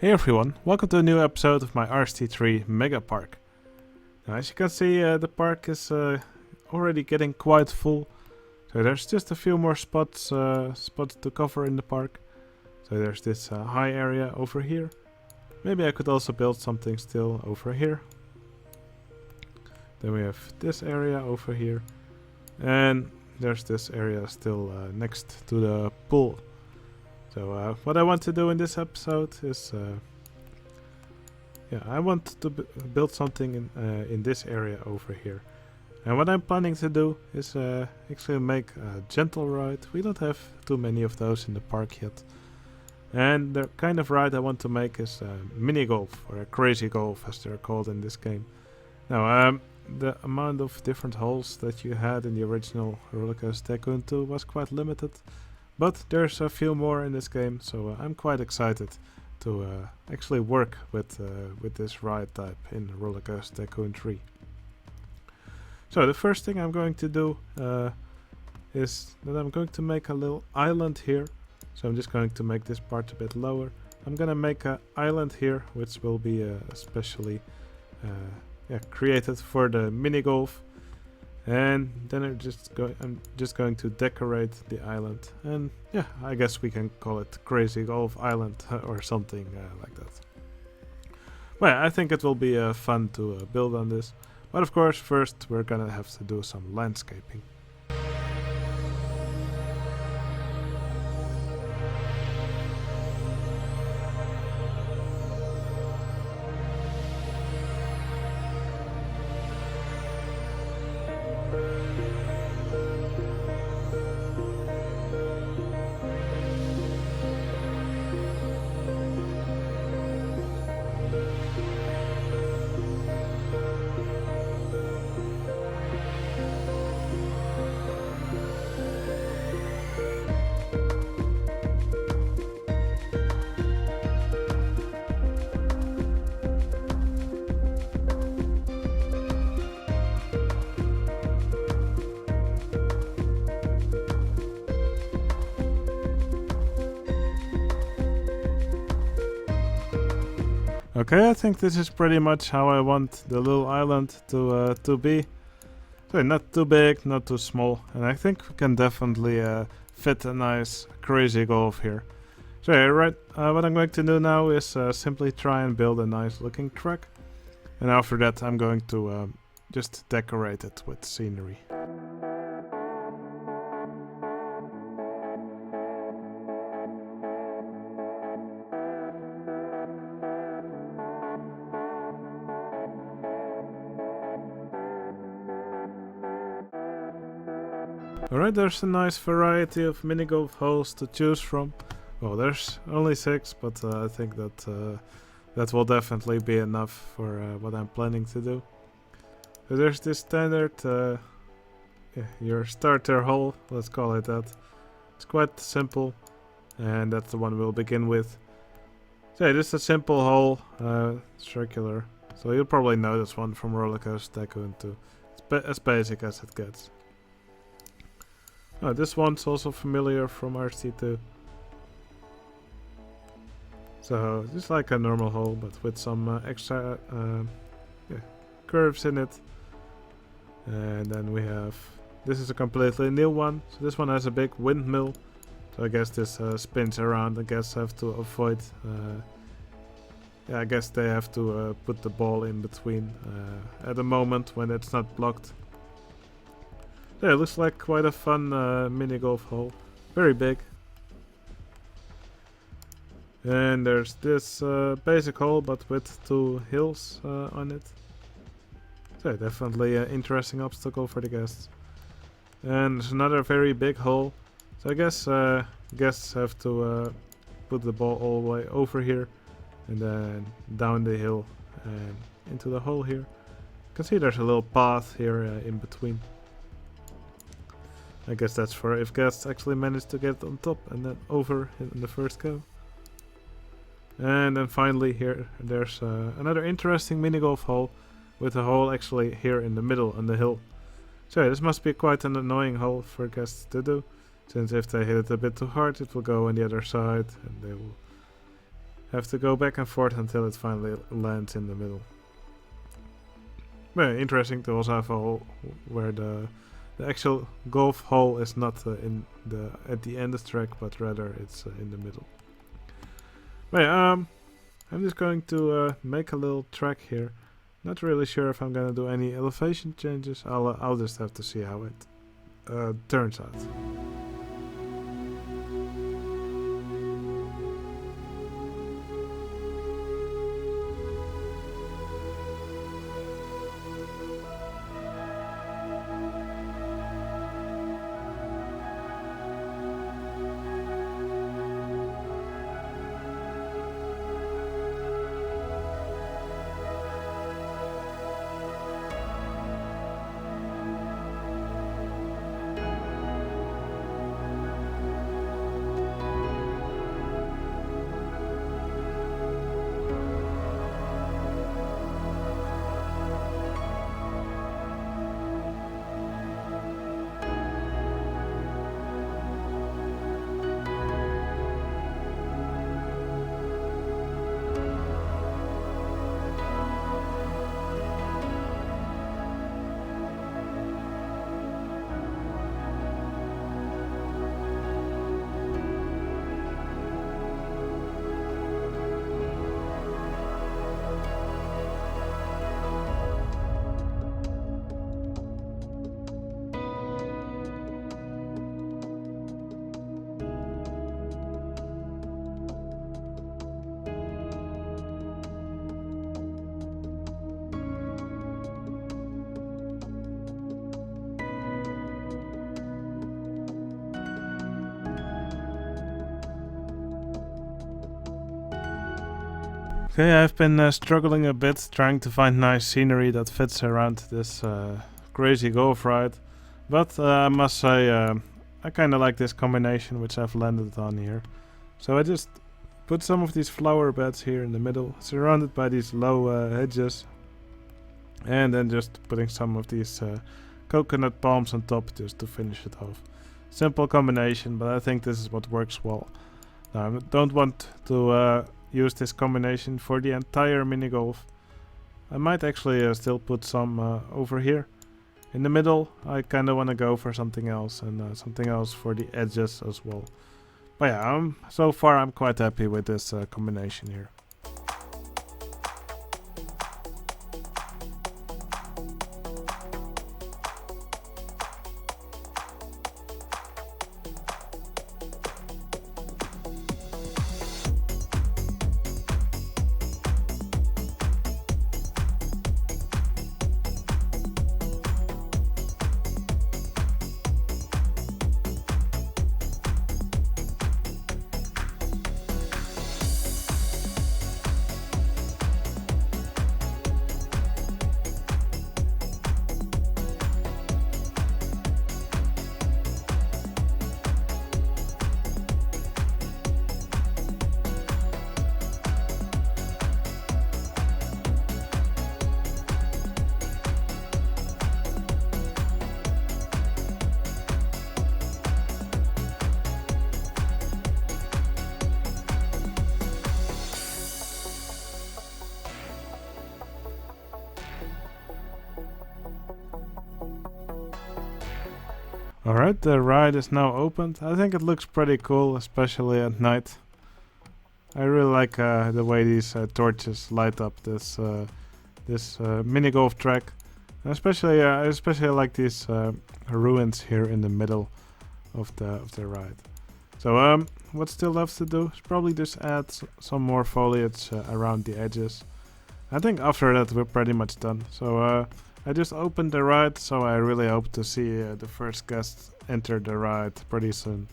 Hey everyone, welcome to a new episode of my RCT3 Megapark. Now, as you can see, the park is already getting quite full. So there's just a few more spots to cover in the park. So there's this high area over here. Maybe I could also build something still over here. Then we have this area over here. And there's this area still next to the pool. So what I want to do in this episode is, I want to build something in this area over here. And what I'm planning to do is actually make a gentle ride. We don't have too many of those in the park yet. And the kind of ride I want to make is mini golf, or a crazy golf as they're called in this game. Now, the amount of different holes that you had in the original Rollercoaster Tycoon 2 was quite limited. But there's a few more in this game, so I'm quite excited to actually work with this ride type in Rollercoaster Tycoon 3. So the first thing I'm going to do is that I'm going to make a little island here. So I'm just going to make this part a bit lower. I'm gonna make an island here, which will be especially created for the mini golf. And then I'm just going to decorate the island, and yeah, I guess we can call it Crazy Golf Island or something like that. Well, I think it will be fun to build on this, but of course first we're gonna have to do some landscaping. Okay, I think this is pretty much how I want the little island to be. So not too big, not too small, and I think we can definitely fit a nice crazy golf here. So yeah, right, what I'm going to do now is simply try and build a nice looking track, and after that I'm going to just decorate it with scenery. Alright, there's a nice variety of mini golf holes to choose from. Well, there's only 6, but I think that will definitely be enough for what I'm planning to do. So there's this standard, your starter hole, let's call it that. It's quite simple, and that's the one we'll begin with. So yeah, this is a simple hole, circular. So you'll probably know this one from Rollercoaster Tycoon 2. It's as basic as it gets. Oh, this one's also familiar from RC2. So just like a normal hole, but with some extra curves in it. And then we have, this is a completely new one. So this one has a big windmill. So I guess this spins around. I guess I have to avoid. I guess they have to put the ball in between at the moment when it's not blocked. Yeah, it looks like quite a fun mini golf hole. Very big. And there's this basic hole, but with 2 hills on it. So yeah, definitely an interesting obstacle for the guests. And there's another very big hole. So I guess guests have to put the ball all the way over here, and then down the hill and into the hole here. You can see there's a little path here in between. I guess that's for if guests actually manage to get on top and then over in the first go. And then finally here there's another interesting mini golf hole with a hole actually here in the middle on the hill. So yeah, this must be quite an annoying hole for guests to do, since if they hit it a bit too hard it will go on the other side and they will have to go back and forth until it finally lands in the middle. Very interesting to also have a hole where the actual golf hole is not at the end of the track, but rather it's in the middle. But yeah, I'm just going to make a little track here. Not really sure if I'm gonna do any elevation changes. I'll just have to see how it turns out. Okay, I've been struggling a bit trying to find nice scenery that fits around this crazy golf ride, but I must say I kind of like this combination which I've landed on here. So I just put some of these flower beds here in the middle, surrounded by these low hedges, and then just putting some of these coconut palms on top just to finish it off. Simple combination, but I think this is what works well. Now, I don't want to use this combination for the entire mini golf. I might actually still put some over here. In the middle, I kind of want to go for something else, and something else for the edges as well. But yeah, so far I'm quite happy with this combination here. Alright, the ride is now opened. I think it looks pretty cool, especially at night. I really like the way these torches light up this mini golf track. And especially, I especially like these ruins here in the middle of the ride. So what's still left to do is probably just add some more foliage around the edges. I think after that we're pretty much done. So I just opened the ride, so I really hope to see the first guests enter the ride pretty soon.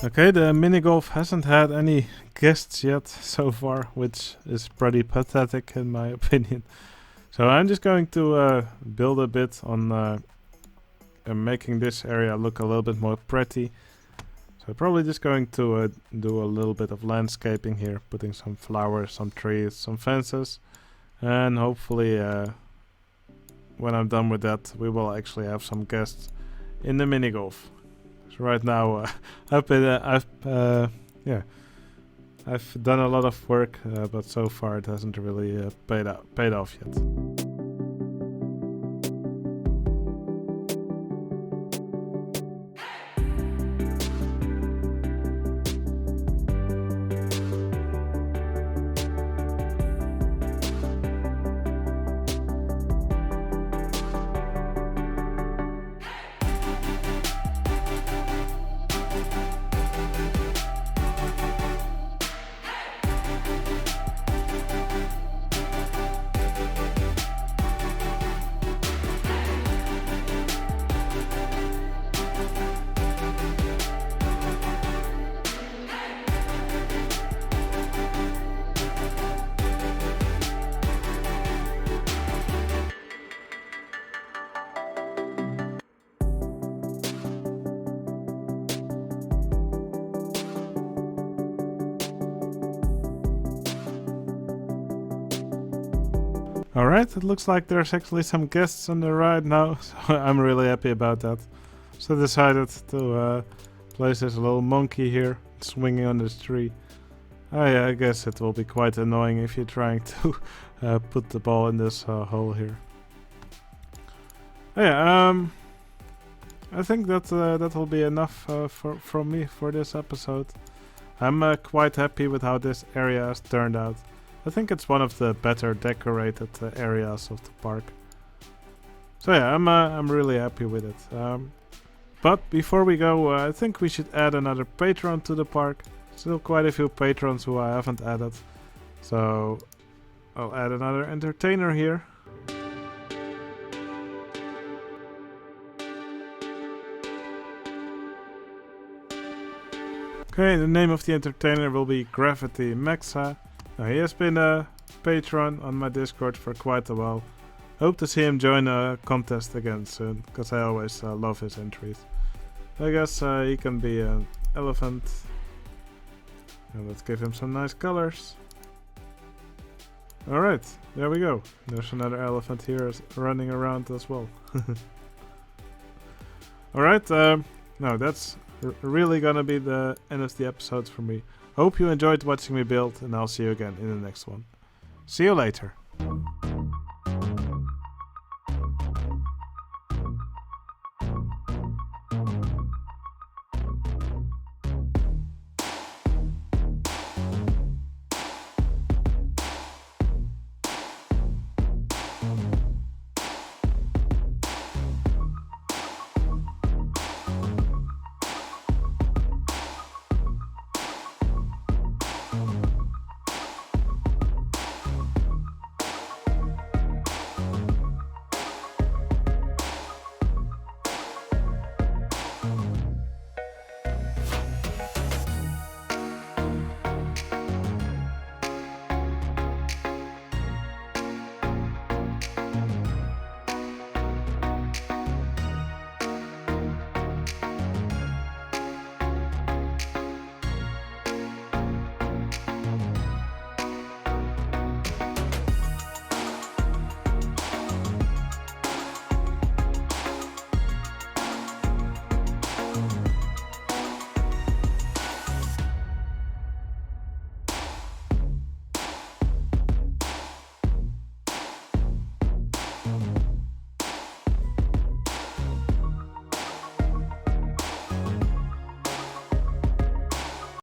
Okay, the mini golf hasn't had any guests yet so far, which is pretty pathetic in my opinion. So I'm just going to build a bit on making this area look a little bit more pretty. So probably just going to do a little bit of landscaping here, putting some flowers, some trees, some fences, and hopefully when I'm done with that, we will actually have some guests in the mini golf. So right now, I've done a lot of work, but so far it hasn't really paid off yet. Alright, it looks like there's actually some guests on the ride now, so I'm really happy about that. So I decided to place this little monkey here, swinging on this tree. I guess it will be quite annoying if you're trying to put the ball in this hole here. Yeah, I think that will be enough from me for this episode. I'm quite happy with how this area has turned out. I think it's one of the better decorated areas of the park. So yeah, I'm really happy with it. But before we go, I think we should add another patron to the park. Still quite a few patrons who I haven't added. So I'll add another entertainer here. Okay, the name of the entertainer will be Gravity Maxa. Now, he has been a patron on my Discord for quite a while. Hope to see him join a contest again soon, because I always love his entries. I guess he can be an elephant. And let's give him some nice colors. Alright, there we go. There's another elephant here running around as well. Alright, no, that's really gonna be the end of the episode for me. Hope you enjoyed watching me build, and I'll see you again in the next one. See you later.